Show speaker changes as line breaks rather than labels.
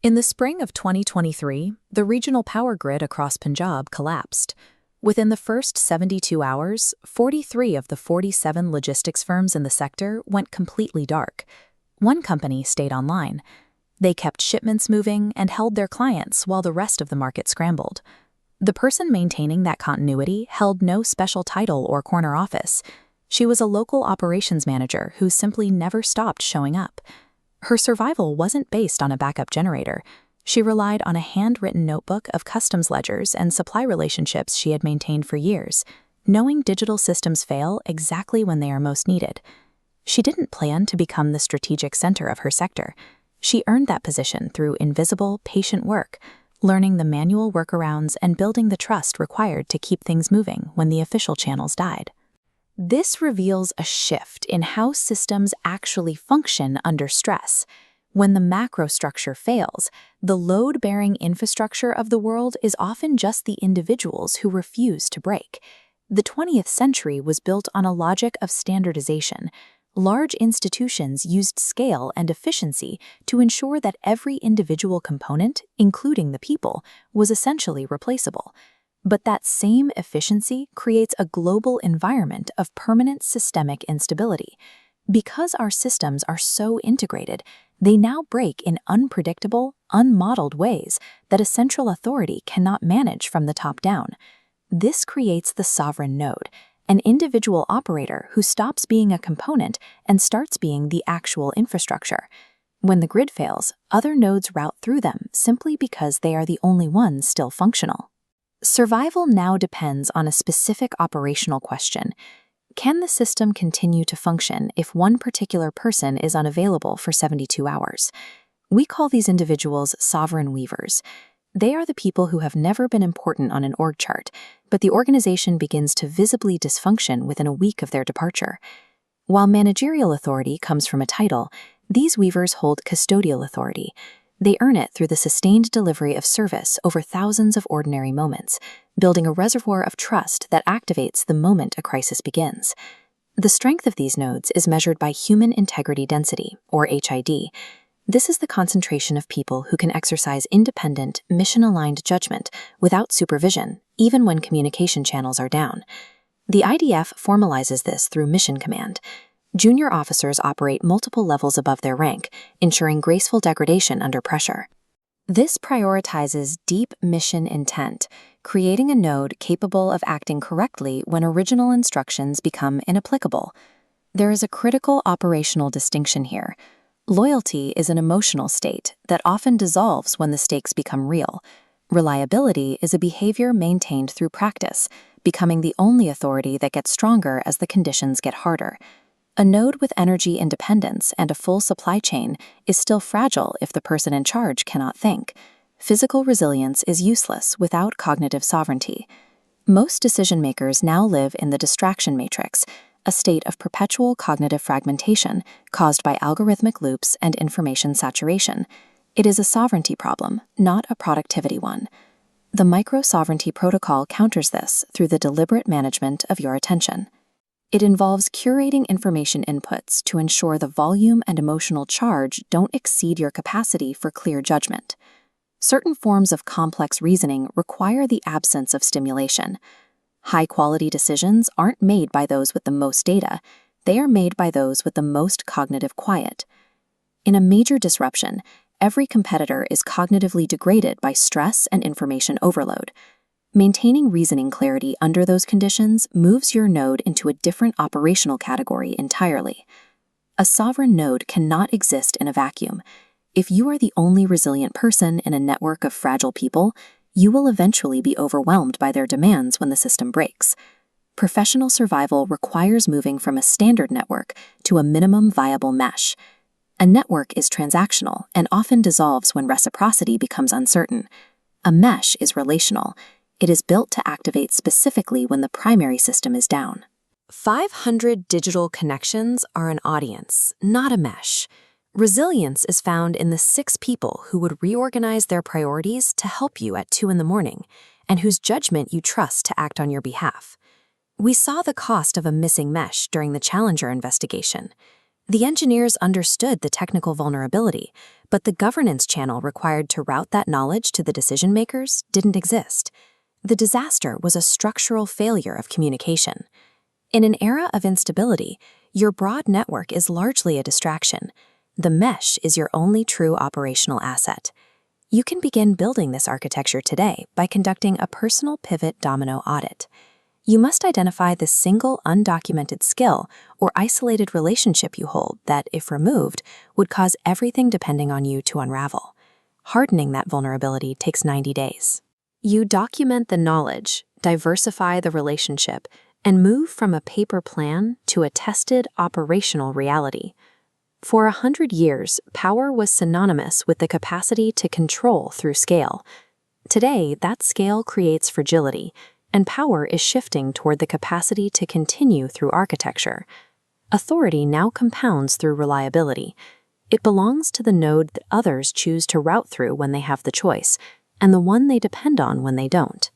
In the spring of 2023, the regional power grid across Punjab collapsed. Within the first 72 hours, 43 of the 47 logistics firms in the sector went completely dark. One company stayed online. They kept shipments moving and held their clients while the rest of the market scrambled. The person maintaining that continuity held no special title or corner office. She was a local operations manager who simply never stopped showing up. Her survival wasn't based on a backup generator. She relied on a handwritten notebook of customs ledgers and supply relationships she had maintained for years, knowing digital systems fail exactly when they are most needed. She didn't plan to become the strategic center of her sector. She earned that position through invisible, patient work, learning the manual workarounds and building the trust required to keep things moving when the official channels died. This reveals a shift in how systems actually function under stress. When the macro structure fails, the load-bearing infrastructure of the world is often just the individuals who refuse to break. The 20th century was built on a logic of standardization. Large institutions used scale and efficiency to ensure that every individual component, including the people, was essentially replaceable. But that same efficiency creates a global environment of permanent systemic instability. Because our systems are so integrated, they now break in unpredictable, unmodeled ways that a central authority cannot manage from the top down. This creates the sovereign node, an individual operator who stops being a component and starts being the actual infrastructure. When the grid fails, other nodes route through them simply because they are the only ones still functional. Survival now depends on a specific operational question. Can the system continue to function if one particular person is unavailable for 72 hours? We call these individuals sovereign weavers. They are the people who have never been important on an org chart, but the organization begins to visibly dysfunction within a week of their departure. While managerial authority comes from a title, these weavers hold custodial authority. They earn it through the sustained delivery of service over thousands of ordinary moments, building a reservoir of trust that activates the moment a crisis begins. The strength of these nodes is measured by human integrity density, or HID. This is the concentration of people who can exercise independent, mission-aligned judgment without supervision, even when communication channels are down. The IDF formalizes this through mission command. Junior officers operate multiple levels above their rank, ensuring graceful degradation under pressure. This prioritizes deep mission intent, creating a node capable of acting correctly when original instructions become inapplicable. There is a critical operational distinction here. Loyalty is an emotional state that often dissolves when the stakes become real. Reliability is a behavior maintained through practice, becoming the only authority that gets stronger as the conditions get harder. A node with energy independence and a full supply chain is still fragile if the person in charge cannot think. Physical resilience is useless without cognitive sovereignty. Most decision makers now live in the distraction matrix, a state of perpetual cognitive fragmentation caused by algorithmic loops and information saturation. It is a sovereignty problem, not a productivity one. The micro-sovereignty protocol counters this through the deliberate management of your attention. It involves curating information inputs to ensure the volume and emotional charge don't exceed your capacity for clear judgment. Certain forms of complex reasoning require the absence of stimulation. High-quality decisions aren't made by those with the most data, they are made by those with the most cognitive quiet. In a major disruption, every competitor is cognitively degraded by stress and information overload. Maintaining reasoning clarity under those conditions moves your node into a different operational category entirely. A sovereign node cannot exist in a vacuum. If you are the only resilient person in a network of fragile people, you will eventually be overwhelmed by their demands when the system breaks. Professional survival requires moving from a standard network to a minimum viable mesh. A network is transactional and often dissolves when reciprocity becomes uncertain. A mesh is relational. It is built to activate specifically when the primary system is down. 500 digital connections are an audience, not a mesh. Resilience is found in the 6 people who would reorganize their priorities to help you at 2 a.m. and whose judgment you trust to act on your behalf. We saw the cost of a missing mesh during the Challenger investigation. The engineers understood the technical vulnerability, but the governance channel required to route that knowledge to the decision makers didn't exist. The disaster was a structural failure of communication. In an era of instability, your broad network is largely a distraction. The mesh is your only true operational asset. You can begin building this architecture today by conducting a personal pivot domino audit. You must identify the single undocumented skill or isolated relationship you hold that, if removed, would cause everything depending on you to unravel. Hardening that vulnerability takes 90 days. You document the knowledge, diversify the relationship, and move from a paper plan to a tested operational reality. For 100 years, power was synonymous with the capacity to control through scale. Today, that scale creates fragility, and power is shifting toward the capacity to continue through architecture. Authority now compounds through reliability. It belongs to the node that others choose to route through when they have the choice, and the one they depend on when they don't.